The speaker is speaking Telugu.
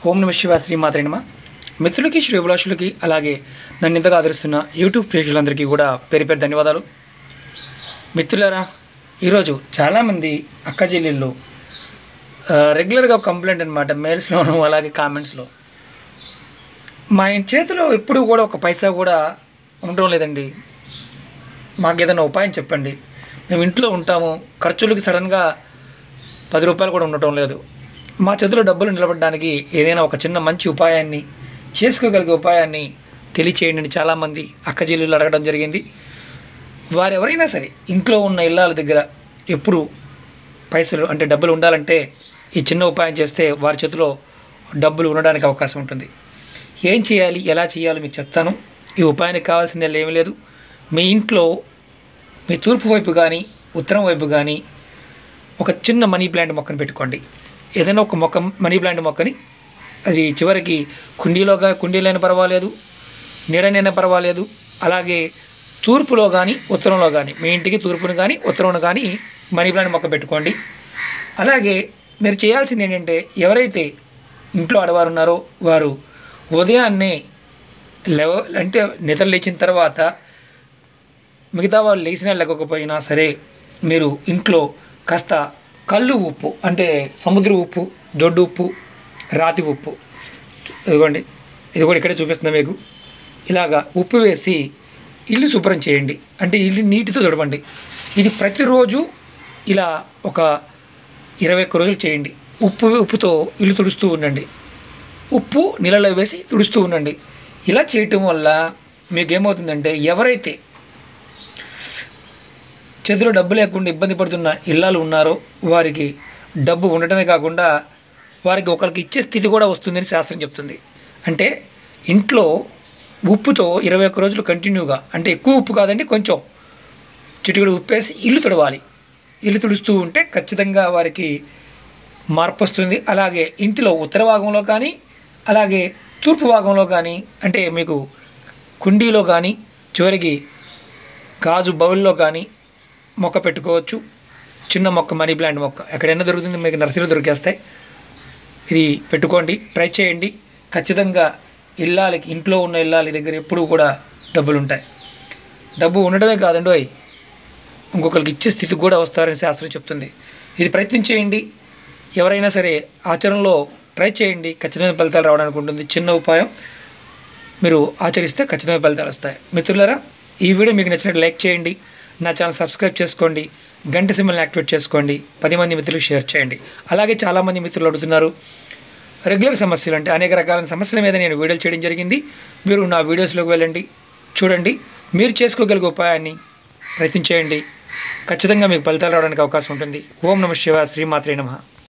ఓం నమ శివ శ్రీమాత్రే నమ. మిత్రులకి, శ్రేభిలాషులకి, అలాగే నన్ను ఇంతగా ఆదరిస్తున్న యూట్యూబ్ ప్రేక్షకులందరికీ కూడా పేరు పేరు ధన్యవాదాలు. మిత్రులారా, ఈరోజు చాలామంది అక్క చెల్లెళ్ళు రెగ్యులర్గా కంప్లైంట్ అనమాట, మెయిల్స్లోను అలాగే కామెంట్స్లో, మా చేతిలో ఎప్పుడు కూడా ఒక పైసా కూడా ఉండడం లేదండి, మాకు ఏదైనా ఉపాయం చెప్పండి. మేము ఇంట్లో ఉంటాము, ఖర్చులకి సడన్గా 10 రూపాయలు కూడా ఉండటం లేదు. మా చేతిలో డబ్బులు నిలబడడానికి ఏదైనా ఒక చిన్న మంచి ఉపాయాన్ని, చేసుకోగలిగే ఉపాయాన్ని తెలియచేయండి చాలామంది అక్క చెల్లెళ్ళు అడగడం జరిగింది. వారెవరైనా సరే ఇంట్లో ఉన్న ఇళ్ళాల దగ్గర ఎప్పుడు పైసలు అంటే డబ్బులు ఉండాలంటే ఈ చిన్న ఉపాయం చేస్తే వారి చేతిలో డబ్బులు ఉండడానికి అవకాశం ఉంటుంది. ఏం చేయాలి, ఎలా చేయాలో మీకు చెప్తాను. ఈ ఉపాయానికి కావాల్సిందే ఏమీ లేదు. మీ ఇంట్లో మీ తూర్పు వైపు కానీ ఉత్తరం వైపు కానీ ఒక చిన్న మనీ ప్లాంట్ మొక్కను పెట్టుకోండి. ఏదైనా ఒక మొక్క, మనీ ప్లాంట్ మొక్కని, అది చివరికి కుండీలైనా పర్వాలేదు, నీడనైనా పర్వాలేదు, అలాగే తూర్పులో కానీ ఉత్తరంలో కానీ, మీ ఇంటికి తూర్పును కానీ ఉత్తరంలో కానీ మనీ ప్లాంట్ మొక్క పెట్టుకోండి. అలాగే మీరు చేయాల్సింది ఏంటంటే, ఎవరైతే ఇంట్లో ఆడవారు ఉన్నారో వారు ఉదయాన్నే అంటే నిద్ర లేచిన తర్వాత, మిగతా వాళ్ళు లేచినా లేకపోయినా సరే, మీరు ఇంట్లో కాస్త కళ్ళు ఉప్పు అంటే సముద్ర ఉప్పు, దొడ్డు ఉప్పు, రాతి ఉప్పు, ఇదిగోండి, ఇది కూడా ఇక్కడే చూపిస్తుంది మీకు. ఇలాగా ఉప్పు వేసి ఇల్లు శుభ్రం చేయండి, అంటే ఇల్లు నీటితో తుడవండి. ఇది ప్రతిరోజు ఇలా ఒక 21 రోజులు చేయండి. ఉప్పుతో ఇల్లు తుడుస్తూ ఉండండి, ఉప్పు నీళ్ళలో వేసి తుడుస్తూ ఉండండి. ఇలా చేయటం వల్ల మీకు ఏమవుతుందంటే, ఎవరైతే చేతిలో డబ్బు లేకుండా ఇబ్బంది పడుతున్న ఇళ్ళాలు ఉన్నారో వారికి డబ్బు ఉండటమే కాకుండా వారికి ఒకరికి ఇచ్చే స్థితి కూడా వస్తుందని శాస్త్రం చెప్తుంది. అంటే ఇంట్లో ఉప్పుతో 21 రోజులు కంటిన్యూగా, అంటే ఎక్కువ ఉప్పు కాదండి, కొంచెం చిటికెడు ఉప్పేసి ఇల్లు తుడవాలి. ఇల్లు తుడుస్తూ ఉంటే ఖచ్చితంగా వారికి మార్పు వస్తుంది. అలాగే ఇంటిలో ఉత్తర భాగంలో కానీ అలాగే తూర్పు భాగంలో కానీ, అంటే మీకు కుండీలో కానీ చివరికి గాజు బౌల్లో కానీ మొక్క పెట్టుకోవచ్చు. చిన్న మొక్క, మనీ ప్లాంట్ మొక్క ఎక్కడైనా దొరుకుతుంది, మీకు నర్సరీలో దొరికేస్తాయి. ఇది పెట్టుకోండి, ట్రై చేయండి. ఖచ్చితంగా ఇంట్లో ఉన్న ఇళ్ళాలి దగ్గర ఎప్పుడూ కూడా డబ్బులు ఉంటాయి. డబ్బు ఉండడమే కాదండి, ఇంకొకరికి ఇచ్చే స్థితికి కూడా వస్తారని శాస్త్రం చెప్తుంది. ఇది ప్రయత్నించేయండి. ఎవరైనా సరే ఆచరణలో ట్రై చేయండి, ఖచ్చితమైన ఫలితాలు రావడానికి ఉంటుంది. చిన్న ఉపాయం మీరు ఆచరిస్తే ఖచ్చితమైన ఫలితాలు వస్తాయి. మిత్రులారా, ఈ వీడియో మీకు నచ్చినట్టు లైక్ చేయండి, నా ఛానల్ సబ్స్క్రైబ్ చేసుకోండి, గంట సింబల్ని యాక్టివేట్ చేసుకోండి, 10 మంది మిత్రులకు షేర్ చేయండి. అలాగే చాలామంది మిత్రులు అడుగుతున్నారు రెగ్యులర్ సమస్యలు, అంటే అనేక రకాల సమస్యల మీద నేను వీడియోలు చేయడం జరిగింది. మీరు నా వీడియోస్లోకి వెళ్ళండి, చూడండి, మీరు చేసుకోగలిగే ఉపాయాన్ని ప్రయత్నించేయండి. ఖచ్చితంగా మీకు ఫలితాలు రావడానికి అవకాశం ఉంటుంది. ఓం నమ శివ శ్రీమాత్రే నమః.